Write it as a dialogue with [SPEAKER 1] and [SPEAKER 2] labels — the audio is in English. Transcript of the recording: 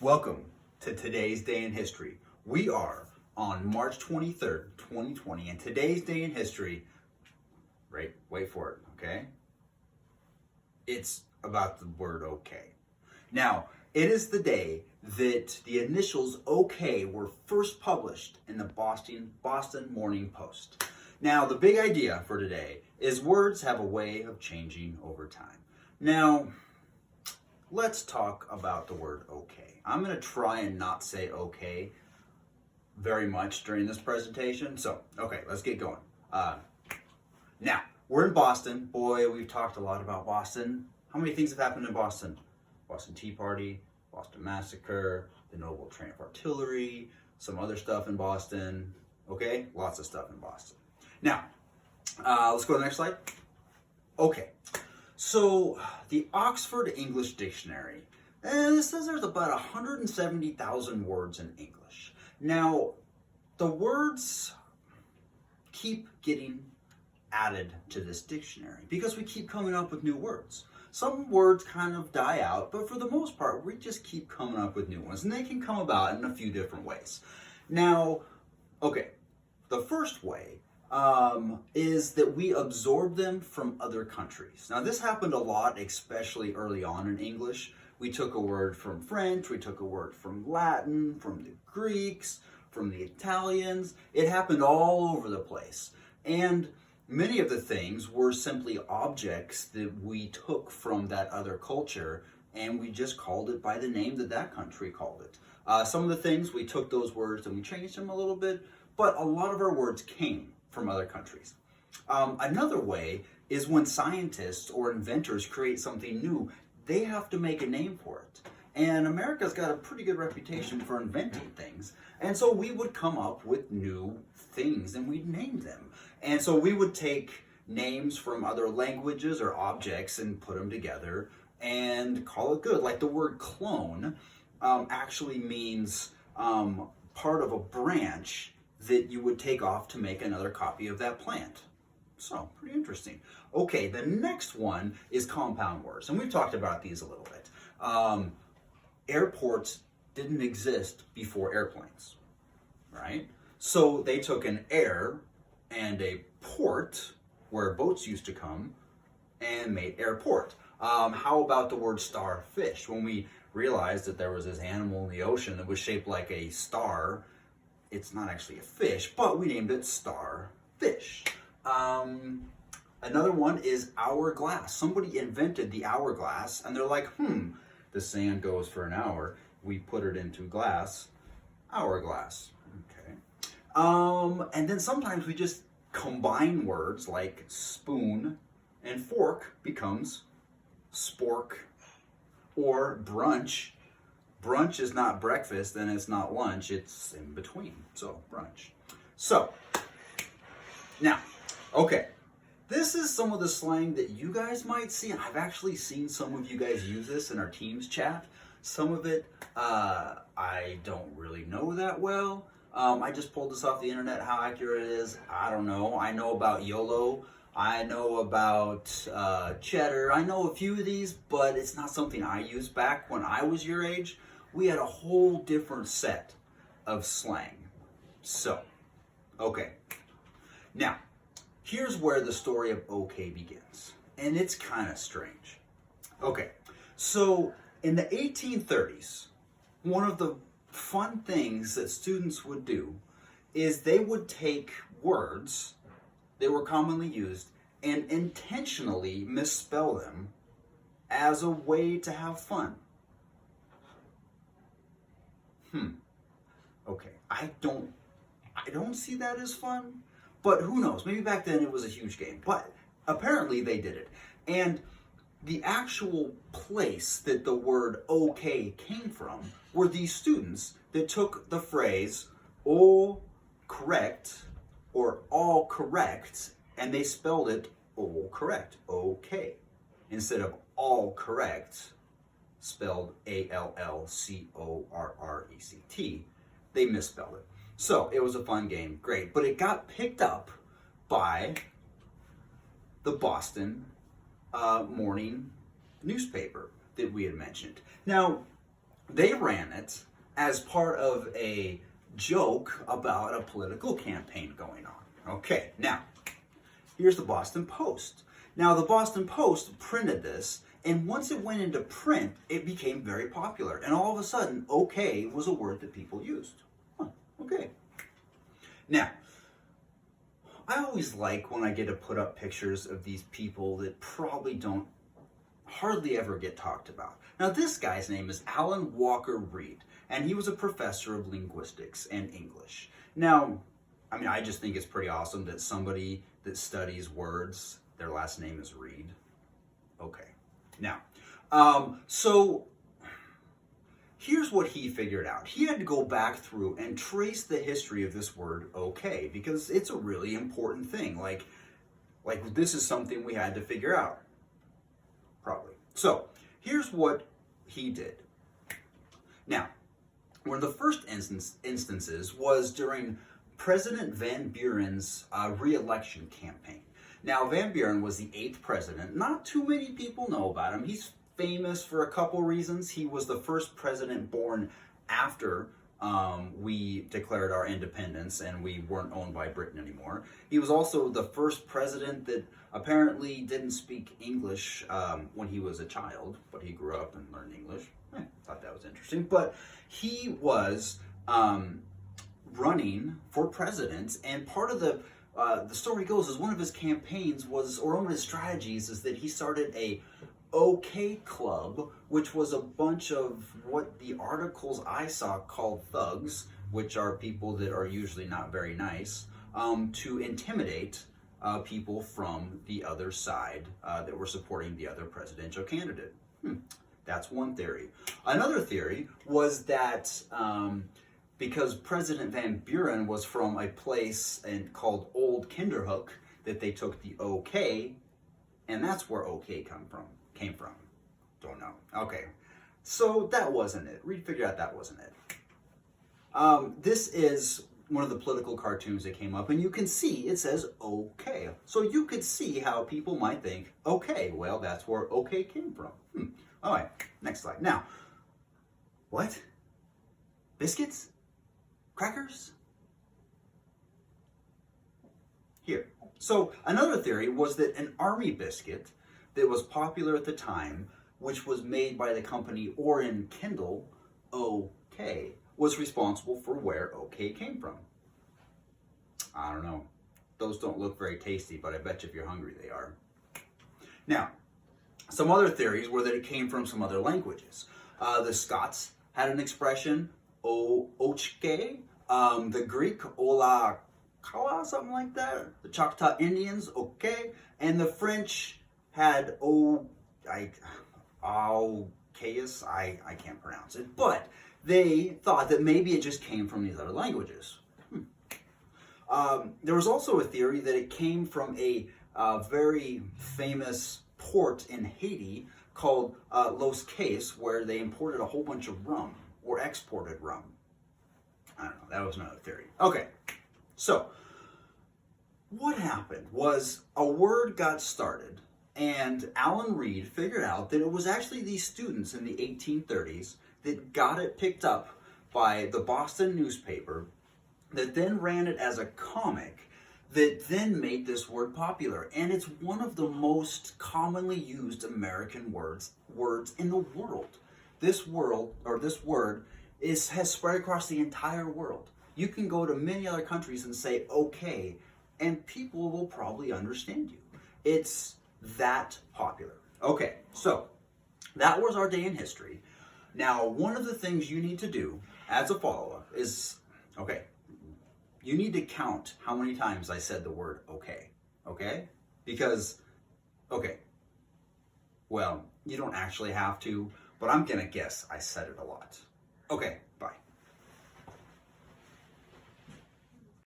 [SPEAKER 1] Welcome to today's day in history. We are on March 23rd, 2020, and today's day in history, right, wait for it, okay? It's about the word okay. Now, it is the day that the initials OK were first published in the Boston Morning Post. Now, the big idea for today is words have a way of changing over time. Now, let's talk about the word okay. I'm going to try and not say okay very much during this presentation. So, okay, let's get going. Now, we're in Boston. Boy, we've talked a lot about Boston. How many things have happened in Boston? Boston Tea Party, Boston Massacre, the Noble Train of Artillery, some other stuff in Boston. Okay, lots of stuff in Boston. Now, let's go to the next slide. Okay, so the Oxford English Dictionary, it says there's about 170,000 words in English. Now, the words keep getting added to this dictionary because we keep coming up with new words. Some words kind of die out, but for the most part, we just keep coming up with new ones, and they can come about in a few different ways. Now, okay, the first way is that we absorb them from other countries. Now, this happened a lot, especially early on in English. We took a word from French, we took a word from Latin, from the Greeks, from the Italians. It happened all over the place. And many of the things were simply objects that we took from that other culture, and we just called it by the name that that country called it. Some of the things, we took those words and we changed them a little bit, but a lot of our words came from other countries. Another way is when scientists or inventors create something new, they have to make a name for it. And America's got a pretty good reputation for inventing things. And so we would come up with new things and we'd name them. And so we would take names from other languages or objects and put them together and call it good. Like the word clone actually means part of a branch that you would take off to make another copy of that plant. So, pretty interesting. Okay, the next one is compound words, and we've talked about these a little bit. Airports didn't exist before airplanes, right? So they took an air and a port, where boats used to come, and made airport. How about the word starfish? When we realized that there was this animal in the ocean that was shaped like a star, it's not actually a fish, but we named it starfish. Another one is hourglass. Somebody invented the hourglass, and they're like, the sand goes for an hour. We put it into glass, hourglass. Okay. And then sometimes we just combine words like spoon and fork becomes spork, or brunch. Brunch is not breakfast and it's not lunch, it's in between. So, brunch. So, now, okay, this is some of the slang that you guys might see. I've actually seen some of you guys use this in our Teams chat. Some of it I don't really know that well. I just pulled this off the internet. How accurate it is, I don't know. I know about YOLO. I know about cheddar. I know a few of these, but it's not something I used back when I was your age. We had a whole different set of slang. So, okay. Now, here's where the story of OK begins. And it's kind of strange. Okay, so in the 1830s, one of the fun things that students would do is they would take words that were commonly used and intentionally misspell them as a way to have fun. Okay, I don't see that as fun, but who knows? Maybe back then it was a huge game, but apparently they did it. And the actual place that the word okay came from were these students that took the phrase all correct or all correct, and they spelled it all correct, okay, instead of all correct, spelled ALLCORRECT. They misspelled it. So it was a fun game, great. But it got picked up by the Boston Morning newspaper that we had mentioned. Now, they ran it as part of a joke about a political campaign going on. Okay, now, here's the Boston Post. Now, the Boston Post printed this, and once it went into print, it became very popular. And all of a sudden, okay was a word that people used. Huh, okay. Now, I always like when I get to put up pictures of these people that probably don't hardly ever get talked about. Now, this guy's name is Alan Walker Reed, and he was a professor of linguistics and English. Now, I mean, I just think it's pretty awesome that somebody that studies words, their last name is Reed. Okay. Now, so here's what he figured out. He had to go back through and trace the history of this word okay, because it's a really important thing. Like this is something we had to figure out. Probably. So, here's what he did. Now, one of the first instances was during President Van Buren's re-election campaign. Now, Van Buren was the 8th president. Not too many people know about him. He's famous for a couple reasons. He was the first president born after we declared our independence and we weren't owned by Britain anymore. He was also the first president that apparently didn't speak English when he was a child, but he grew up and learned English. Thought that was interesting. But he was running for president, and part of the story goes is one of his campaigns was, or one of his strategies is that he started a OK Club, which was a bunch of what the articles I saw called thugs, which are people that are usually not very nice, to intimidate people from the other side that were supporting the other presidential candidate. That's one theory. Another theory was that because President Van Buren was from a place called Old Kinderhook, that they took the OK, and that's where OK came from. Don't know. Okay, so that wasn't it. Reed figured out that wasn't it. This is one of the political cartoons that came up, and you can see it says OK. So you could see how people might think, okay, well, that's where OK came from. All right, next slide. Now, what? Biscuits? Crackers? Here. So another theory was that an army biscuit that was popular at the time, which was made by the company Orrin Kendall, OK, was responsible for where OK came from. I don't know. Those don't look very tasty, but I bet you if you're hungry they are. Now, some other theories were that it came from some other languages. The Scots had an expression, ochke. The Greek, ola kala, something like that. The Choctaw Indians, okay. And the French had Chaos, I can't pronounce it, but they thought that maybe it just came from these other languages. There was also a theory that it came from a very famous port in Haiti called Los Cayes, where they imported a whole bunch of rum, or exported rum. I don't know, that was another theory. Okay, so what happened was a word got started, and Alan Reed figured out that it was actually these students in the 1830s that got it picked up by the Boston newspaper, that then ran it as a comic, that then made this word popular. And it's one of the most commonly used American words in the world. This word has spread across the entire world. You can go to many other countries and say okay, and people will probably understand you. It's that popular. Okay, so that was our day in history. Now, one of the things you need to do as a follow-up is, okay, you need to count how many times I said the word okay, okay? Because, okay, well, you don't actually have to, but I'm gonna guess I said it a lot. Okay,